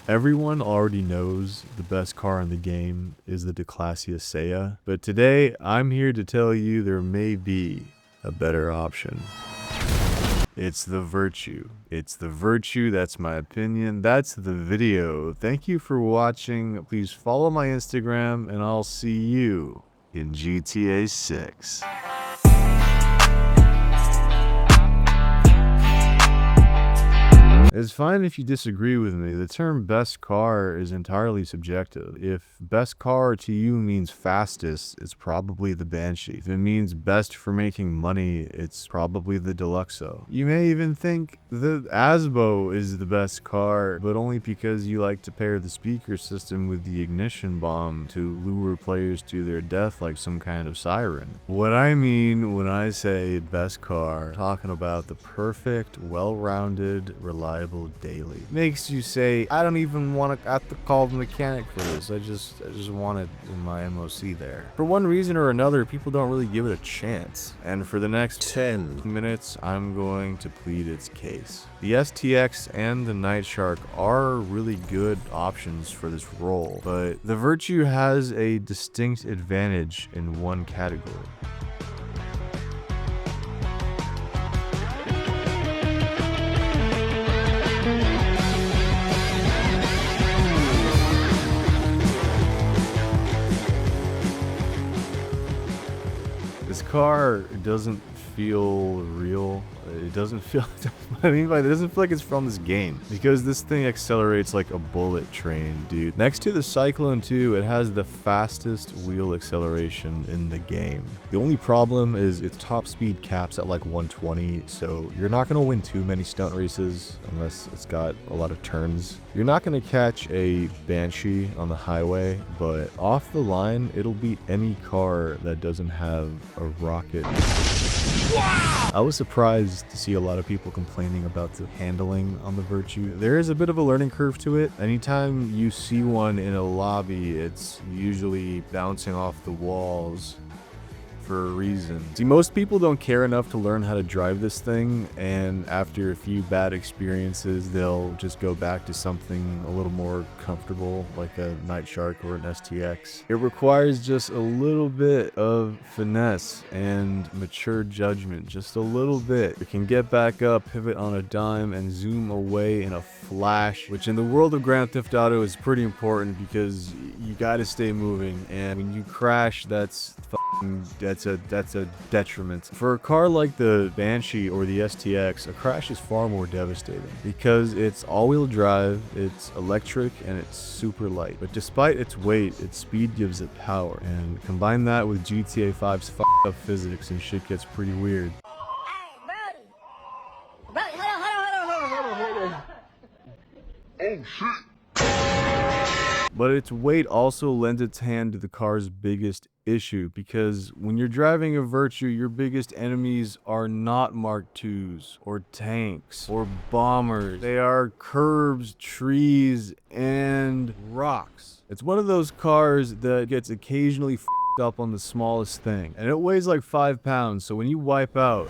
Everyone already knows the best car in the game is the Declasse Asea, but today I'm here to tell you there may be a better option. It's the Virtue. It's the Virtue, that's my opinion. That's the video. Thank you for watching. Please follow my Instagram and I'll see you in GTA 6. It's fine if you disagree with me. The term best car is entirely subjective. If best car to you means fastest, it's probably the Banshee. If it means best for making money, it's probably the Deluxo. You may even think the Asbo is the best car, but only because you like to pair the speaker system with the ignition bomb to lure players to their death like some kind of siren. What I mean when I say best car, I'm talking about the perfect, well-rounded, reliable daily. Makes you say, I don't even want to have to call the mechanic for this. I just want it in my MOC there. For one reason or another, people don't really give it a chance. And for the next 10 minutes, I'm going to plead its case. The STX and the Night Shark are really good options for this role, but the Virtue has a distinct advantage in one category. This car doesn't feel real. It doesn't feel, I mean by it doesn't feel like it's from this game, because this thing accelerates like a bullet train, dude. Next to the Cyclone 2, it has the fastest wheel acceleration in the game. The only problem is its top speed caps at like 120, so you're not gonna win too many stunt races unless it's got a lot of turns. You're not gonna catch a Banshee on the highway, but off the line, it'll beat any car that doesn't have a rocket. I was surprised to see a lot of people complaining about the handling on the Virtue. There is a bit of a learning curve to it. Anytime you see one in a lobby, it's usually bouncing off the walls for a reason. See, most people don't care enough to learn how to drive this thing, and after a few bad experiences, they'll just go back to something a little more comfortable, like a Night Shark or an STX. It requires just a little bit of finesse and mature judgment, just a little bit. It can get back up, pivot on a dime, and zoom away in a flash, which in the world of Grand Theft Auto is pretty important because you gotta stay moving, and when you crash, that's a detriment. For a car like the Banshee or the STX, a crash is far more devastating because it's all-wheel drive, it's electric, and it's super light. But despite its weight, its speed gives it power. And combine that with GTA 5's f***ed up physics and shit gets pretty weird. Oh shit! But its weight also lends its hand to the car's biggest issue, because when you're driving a Virtue, your biggest enemies are not Mark IIs or tanks or bombers. They are curbs, trees, and rocks. It's one of those cars that gets occasionally f***ed up on the smallest thing, and it weighs like 5 pounds, so when you wipe out,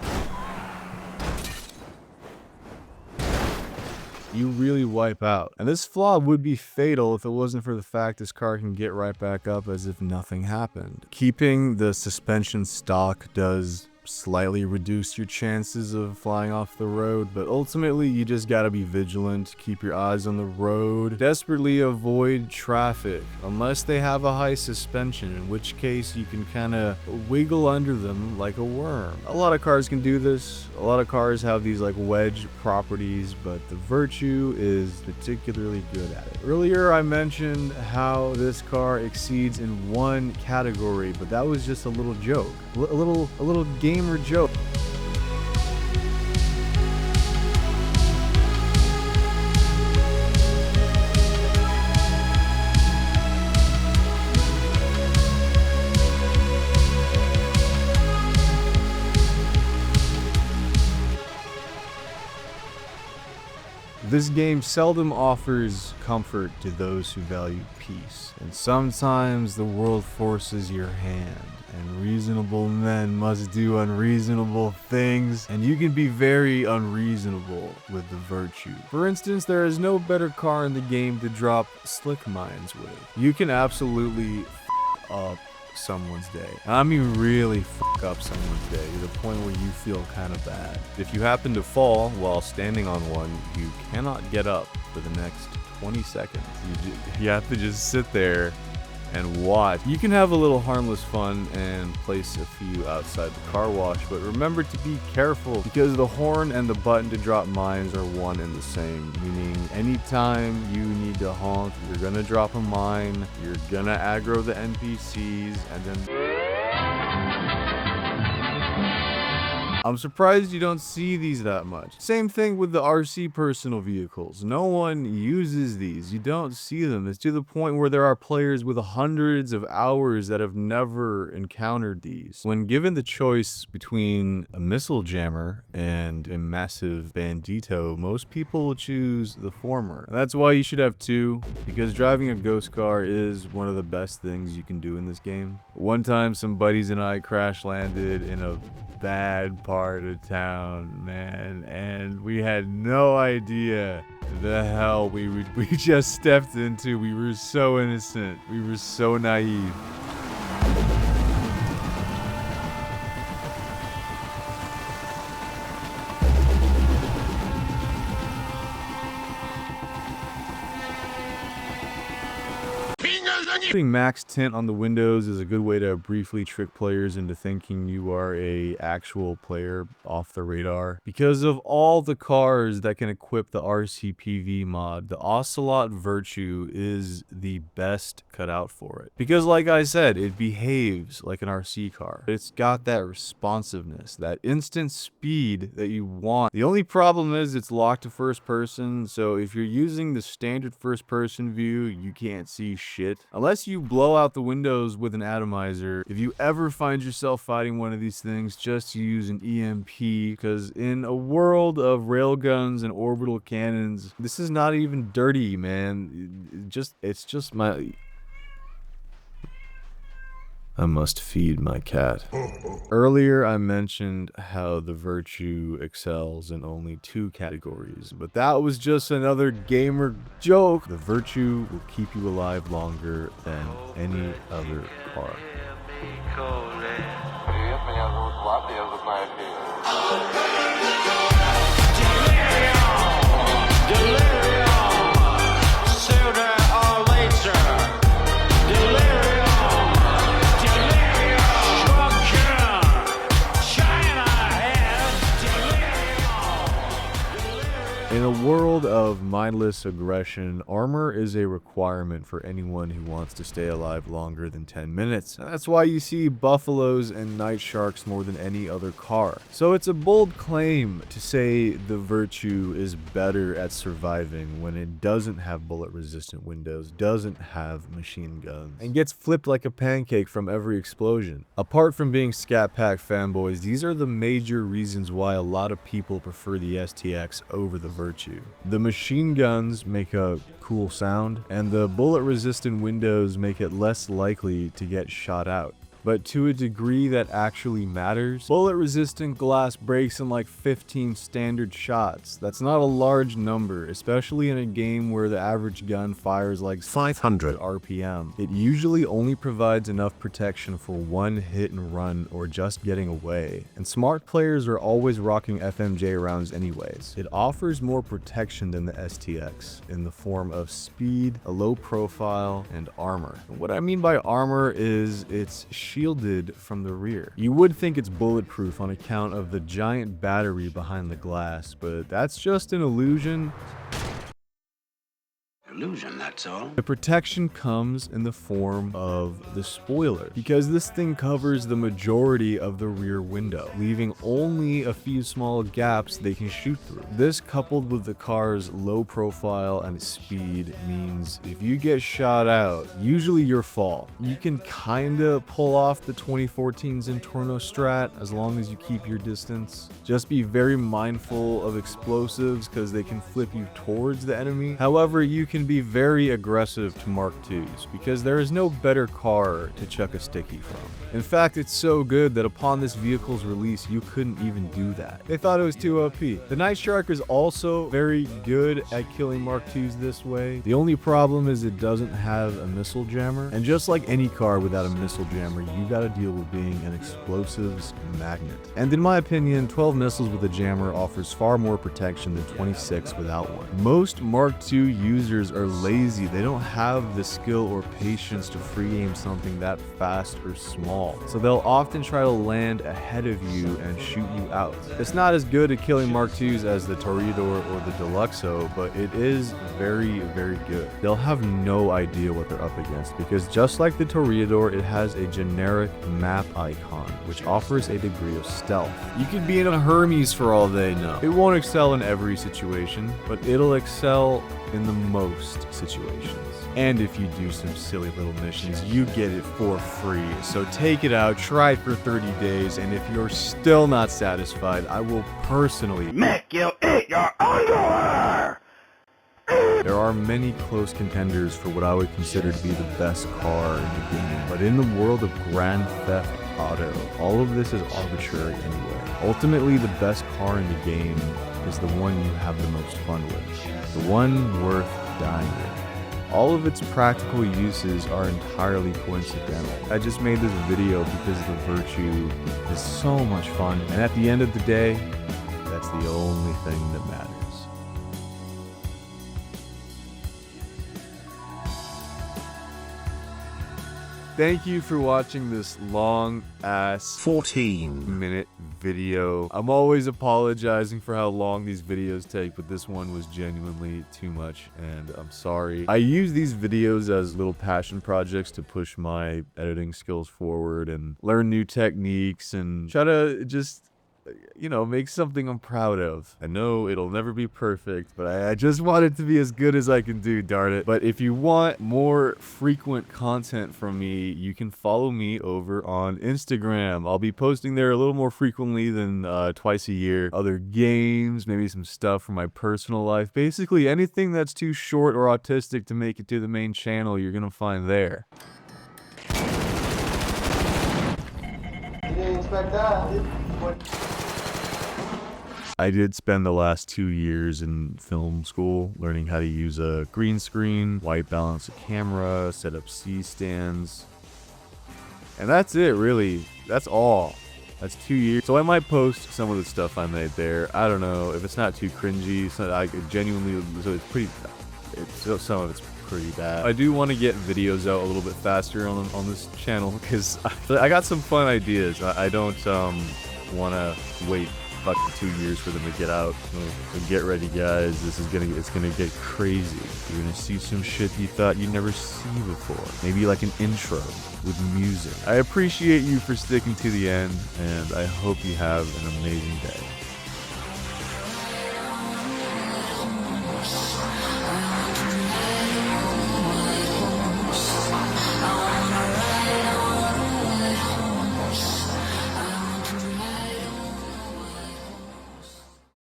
you really wipe out. And this flaw would be fatal if it wasn't for the fact this car can get right back up as if nothing happened. Keeping the suspension stock does slightly reduce your chances of flying off the road, but ultimately you just gotta be vigilant, keep your eyes on the road, desperately avoid traffic, unless they have a high suspension, in which case you can kinda wiggle under them like a worm. A lot of cars can do this, a lot of cars have these like wedge properties, but the Virtue is particularly good at it. Earlier I mentioned how this car exceeds in one category, but that was just a little joke, a little gamer joke. This game seldom offers comfort to those who value peace, and sometimes the world forces your hand, and reasonable men must do unreasonable things, and you can be very unreasonable with the virtue. For instance, there is no better car in the game to drop slick mines with. You can absolutely up someone's day. I mean really fuck up someone's day to the point where you feel kind of bad. If you happen to fall while standing on one, you cannot get up for the next 20 seconds. You have to just sit there and watch. You can have a little harmless fun and place a few outside the car wash, but remember to be careful because the horn and the button to drop mines are one and the same, meaning anytime you need to honk, you're gonna drop a mine, you're gonna aggro the NPCs, and then I'm surprised you don't see these that much. Same thing with the RC personal vehicles. No one uses these. You don't see them. It's to the point where there are players with hundreds of hours that have never encountered these. When given the choice between a missile jammer and a massive bandito, most people will choose the former. That's why you should have two, because driving a ghost car is one of the best things you can do in this game. One time some buddies and I crash landed in a bad part of town, man, and we had no idea the hell we just stepped into. We were so innocent. We were so naive. Putting max tint on the windows is a good way to briefly trick players into thinking you are a actual player off the radar. Because of all the cars that can equip the RCPV mod, the Ocelot Virtue is the best cut out for it. Because like I said, it behaves like an RC car. It's got that responsiveness, that instant speed that you want. The only problem is it's locked to first person, so if you're using the standard first person view, you can't see shit. Unless you blow out the windows with an atomizer. If you ever find yourself fighting one of these things, just use an EMP, because in a world of railguns and orbital cannons, this is not even dirty, man. It's just my... I must feed my cat. Earlier, I mentioned how the Virtue excels in only 2 categories, but that was just another gamer joke. The Virtue will keep you alive longer than any other car. In a world of mindless aggression, armor is a requirement for anyone who wants to stay alive longer than 10 minutes. That's why you see buffaloes and night sharks more than any other car. So it's a bold claim to say the Virtue is better at surviving when it doesn't have bullet resistant windows, doesn't have machine guns, and gets flipped like a pancake from every explosion. Apart from being Scat Pack fanboys, these are the major reasons why a lot of people prefer the STX over the Virtue. The machine guns make a cool sound, and the bullet-resistant windows make it less likely to get shot out. But to a degree that actually matters, bullet-resistant glass breaks in like 15 standard shots. That's not a large number, especially in a game where the average gun fires like 500 RPM. It usually only provides enough protection for one hit and run or just getting away. And smart players are always rocking FMJ rounds anyways. It offers more protection than the STX in the form of speed, a low profile, and armor. And what I mean by armor is it's shielded from the rear. You would think it's bulletproof on account of the giant battery behind the glass, but that's just an illusion. illusion, that's all. The protection comes in the form of the spoiler, because this thing covers the majority of the rear window, leaving only a few small gaps they can shoot through. This, coupled with the car's low profile and speed, means if you get shot out, usually your fault. You can kinda pull off the 2014's Intorno strat as long as you keep your distance. Just be very mindful of explosives because they can flip you towards the enemy. However, you can be very aggressive to Mark IIs because there is no better car to chuck a sticky from. In fact, it's so good that upon this vehicle's release, you couldn't even do that. They thought it was too OP. The Night Shark is also very good at killing Mark IIs this way. The only problem is it doesn't have a missile jammer. And just like any car without a missile jammer, you gotta deal with being an explosives magnet. And in my opinion, 12 missiles with a jammer offers far more protection than 26 without one. Most Mark II users are lazy. They don't have the skill or patience to free aim something that fast or small. So they'll often try to land ahead of you and shoot you out. It's not as good at killing Mark IIs as the Troubadour or the Deluxo, but it is very, very good. They'll have no idea what they're up against because just like the Troubadour, it has a generic map icon, which offers a degree of stealth. You could be in a Hermes for all they know. It won't excel in every situation, but it'll excel in the most situations. And if you do some silly little missions, you get it for free. So take it out, try it for 30 days, and if you're still not satisfied, I will personally Make you eat your underwear! There are many close contenders for what I would consider to be the best car in the game, but in the world of Grand Theft Auto, all of this is arbitrary anyway. Ultimately, the best car in the game is the one you have the most fun with, the one worth dying with. All of its practical uses are entirely coincidental. I just made this video because the Virtue is so much fun, and at the end of the day, that's the only thing that matters. Thank you for watching this long ass 14-minute video. I'm always apologizing for how long these videos take, but this one was genuinely too much, and I'm sorry. I use these videos as little passion projects to push my editing skills forward and learn new techniques and try to just, you know, make something I'm proud of. I know it'll never be perfect, but I just want it to be as good as I can do, darn it. But if you want more frequent content from me, you can follow me over on Instagram. I'll be posting there a little more frequently than twice a year. Other games, maybe some stuff from my personal life. Basically anything that's too short or autistic to make it to the main channel, you're gonna find there. You didn't expect that, did you? I did spend the last 2 years in film school learning how to use a green screen, white balance a camera, set up C-stands. And that's it, really. That's all. That's 2 years. So I might post some of the stuff I made there. I don't know if it's not too cringy. So I genuinely, so it's pretty, some of it's pretty bad. I do want to get videos out a little bit faster on this channel because I got some fun ideas. I don't want to wait fucking 2 years for them to get out. So get ready, guys. It's gonna get crazy. You're gonna see some shit you thought you'd never see before. Maybe like an intro with music. I appreciate you for sticking to the end, and I hope you have an amazing day.